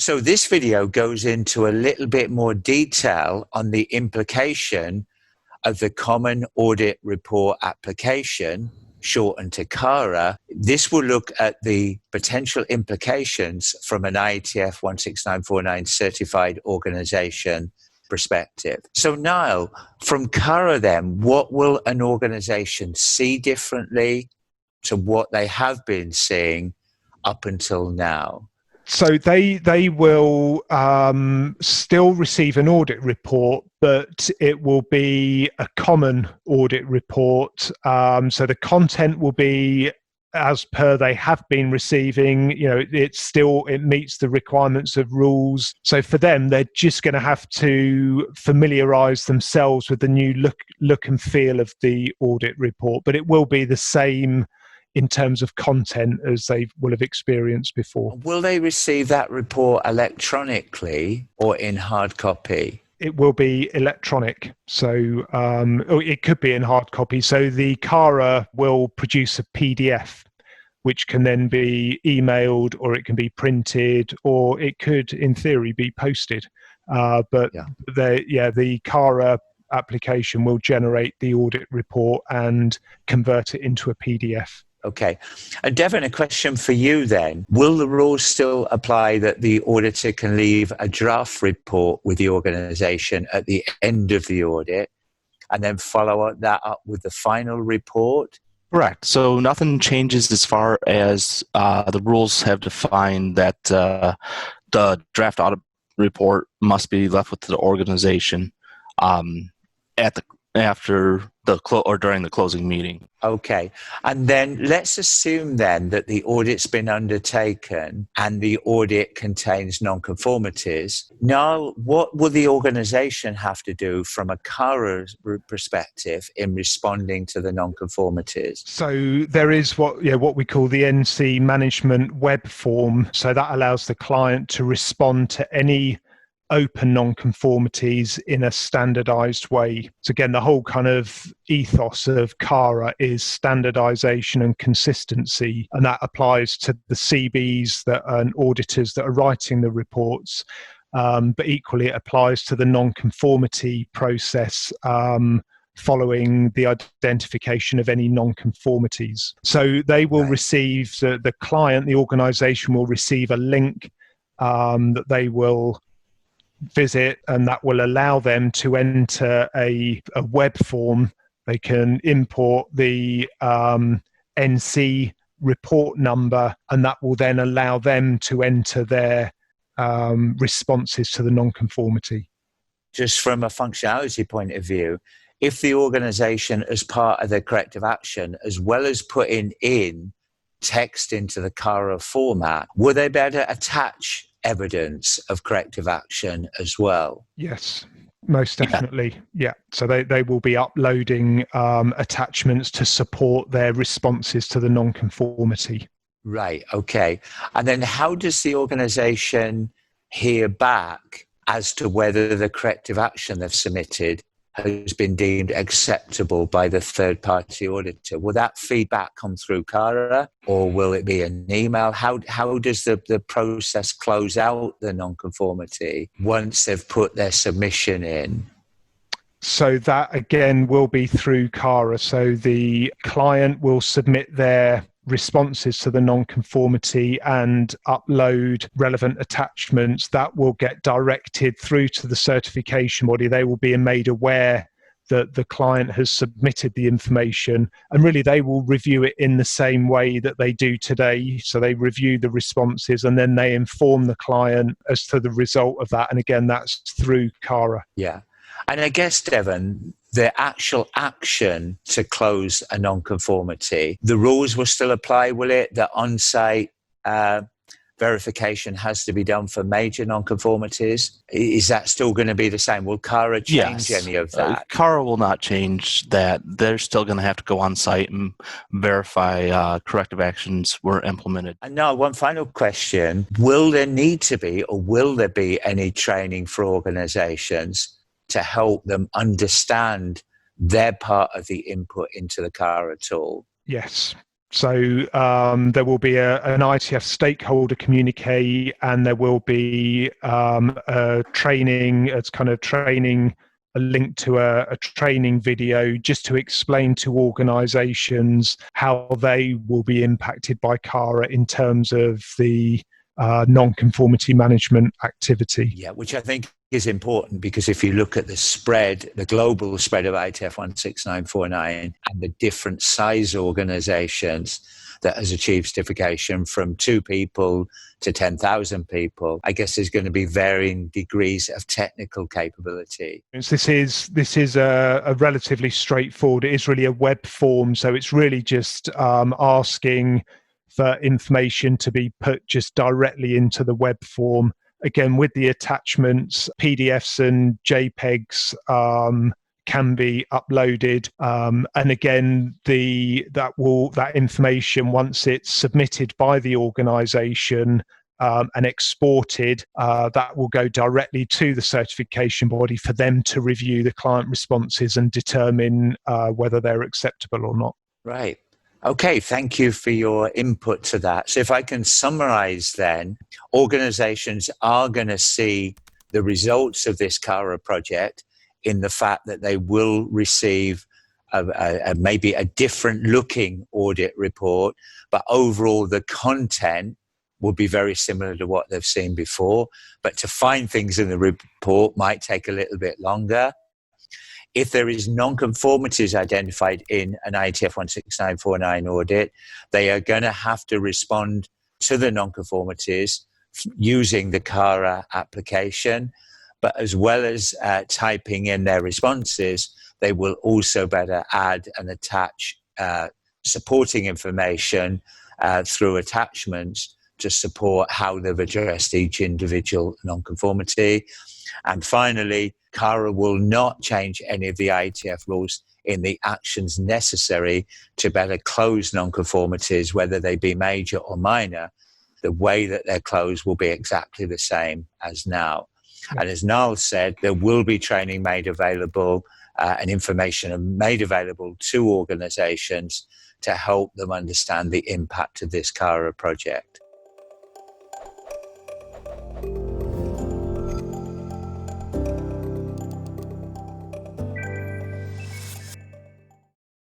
So this video goes into a little bit more detail on the implication of the Common Audit Report Application, shortened to CARA. This will look at the potential implications from an IATF 16949 certified organization perspective. So Niall, from CARA then, what will an organization see differently to what they have been seeing up until now? So they will still receive an audit report, but it will be a common audit report. So the content will be as per they have been receiving. It meets the requirements of rules. So for them, they're just going to have to familiarise themselves with the new look and feel of the audit report. But it will be the same in terms of content as they will have experienced before. Will they receive that report electronically or in hard copy? It will be electronic, so it could be in hard copy. So the CARA will produce a PDF, which can then be emailed, or it can be printed, or it could, in theory, be posted. The CARA application will generate the audit report and convert it into a PDF. Okay. And Devin, a question for you then. Will the rules still apply that the auditor can leave a draft report with the organisation at the end of the audit and then follow that up with the final report? Correct. So nothing changes as far as the rules have defined that the draft audit report must be left with the organization during the closing meeting. Okay. And then let's assume then that the audit's been undertaken and the audit contains nonconformities. Now, what will the organisation have to do from a CARA perspective in responding to the nonconformities? So there is what we call the NC management web form. So that allows the client to respond to any open nonconformities in a standardized way. So again, the whole kind of ethos of CARA is standardization and consistency, and that applies to the CBs and auditors that are writing the reports, but equally it applies to the nonconformity process following the identification of any nonconformities. So they will receive, the client, the organization will receive a link that they will visit, and that will allow them to enter a web form. They can import the NC report number, and that will then allow them to enter their responses to the nonconformity. Just from a functionality point of view, if the organisation, as part of their corrective action, as well as putting in text into the CARA format, will they be able to attach evidence of corrective action as well? Yes, most definitely. Yeah. So they will be uploading attachments to support their responses to the nonconformity. Right. Okay. And then how does the organisation hear back as to whether the corrective action they've submitted has been deemed acceptable by the third-party auditor? Will that feedback come through CARA, or will it be an email? How does the process close out the nonconformity once they've put their submission in? So that, again, will be through CARA. So the client will submit their responses to the nonconformity and upload relevant attachments. That will get directed through to the certification body. They will be made aware that the client has submitted the information, and really they will review it in the same way that they do today. So they review the responses and then they inform the client as to the result of that. And again, that's through CARA. Yeah. And I guess, Devin, the actual action to close a nonconformity, the rules will still apply, will it? The on-site verification has to be done for major nonconformities. Is that still going to be the same? Will CARA change any of that? CARA will not change that. They're still going to have to go on site and verify corrective actions were implemented. And now, one final question. Will there need to be, or will there be any training for organizations to help them understand their part of the input into the CARA tool? Yes. So there will be an IATF stakeholder communique, and there will be a training, a link to a training video just to explain to organisations how they will be impacted by CARA in terms of the non-conformity management activity. Yeah, which I think is important, because if you look at the spread, the global spread of IATF 16949 and the different size organizations that has achieved certification from 2 people to 10,000 people, I guess there's going to be varying degrees of technical capability. This is a relatively straightforward, it is really a web form, so it's really just asking for information to be put just directly into the web form. Again, with the attachments, PDFs and JPEGs can be uploaded, and again, that information, once it's submitted by the organisation and exported, that will go directly to the certification body for them to review the client responses and determine whether they're acceptable or not. Right. Okay, thank you for your input to that. So if I can summarize then, organizations are going to see the results of this CARA project in the fact that they will receive maybe a different looking audit report, but overall the content will be very similar to what they've seen before. But to find things in the report might take a little bit longer. If there is non-conformities identified in an IATF 16949 audit, they are going to have to respond to the non-conformities using the CARA application. But as well as typing in their responses, they will also better add and attach supporting information through attachments to support how they've addressed each individual non-conformity. And finally, CARA will not change any of the IATF rules in the actions necessary to better close non-conformities, whether they be major or minor. The way that they're closed will be exactly the same as now. Yeah. And as Niall said, there will be training made available and information made available to organisations to help them understand the impact of this CARA project.